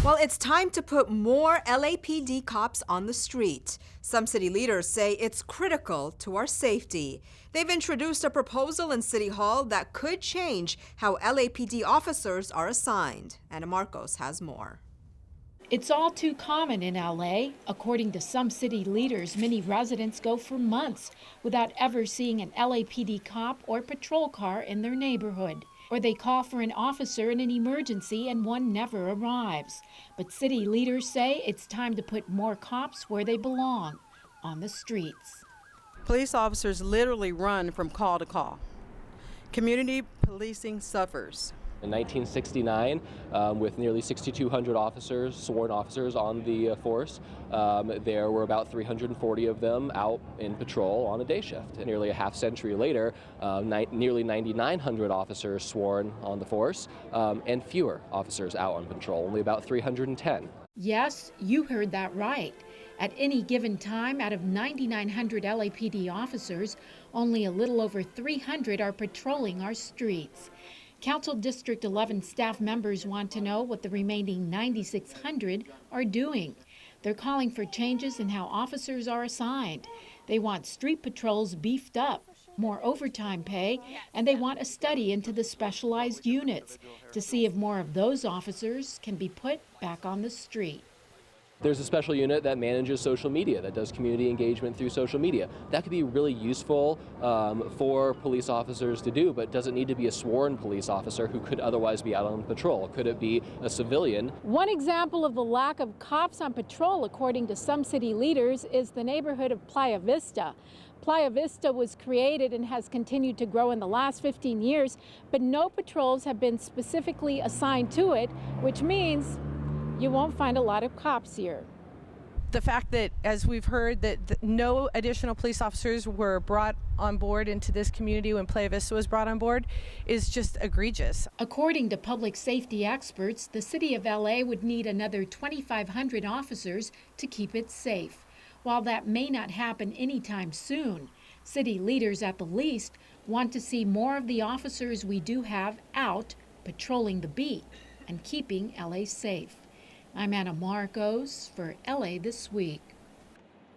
Well, it's time to put more LAPD cops on the street. Some city leaders say it's critical to our safety. They've introduced a proposal in City Hall that could change how LAPD officers are assigned. Anna Marcos has more. It's all too common in LA. According to some city leaders, many residents go for months without ever seeing an LAPD cop or patrol car in their neighborhood. Or they call for an officer in an emergency and one never arrives. But city leaders say it's time to put more cops where they belong, on the streets. Police officers literally run from call to call. Community policing suffers. In 1969, with nearly 6,200 officers, sworn officers on the force, there were about 340 of them out in patrol on a day shift. And nearly a half century later, nearly 9,900 officers sworn on the force, and fewer officers out on patrol, only about 310. Yes, you heard that right. At any given time, out of 9,900 LAPD officers, only a little over 300 are patrolling our streets. Council District 11 staff members want to know what the remaining 9,600 are doing. They're calling for changes in how officers are assigned. They want street patrols beefed up, more overtime pay, and they want a study into the specialized units to see if more of those officers can be put back on the street. There's a special unit that manages social media, that does community engagement through social media. That could be really useful for police officers to do, but doesn't need to be a sworn police officer who could otherwise be out on patrol. Could it be a civilian? One example of the lack of cops on patrol, according to some city leaders, is the neighborhood of Playa Vista. Playa Vista was created and has continued to grow in the last 15 years, but no patrols have been specifically assigned to it, which means you won't find a lot of cops here. The fact that, as we've heard, that no additional police officers were brought on board into this community when Playa Vista was brought on board is just egregious. According to public safety experts, the city of LA would need another 2,500 officers to keep it safe. While that may not happen anytime soon, city leaders at the least want to see more of the officers we do have out patrolling the beat and keeping LA safe. I'm Anna Marcos for LA This Week.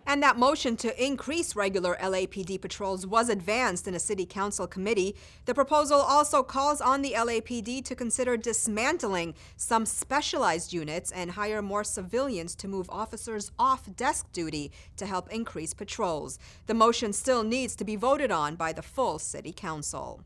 And that motion to increase regular LAPD patrols was advanced in a city council committee. The proposal also calls on the LAPD to consider dismantling some specialized units and hire more civilians to move officers off desk duty to help increase patrols. The motion still needs to be voted on by the full city council.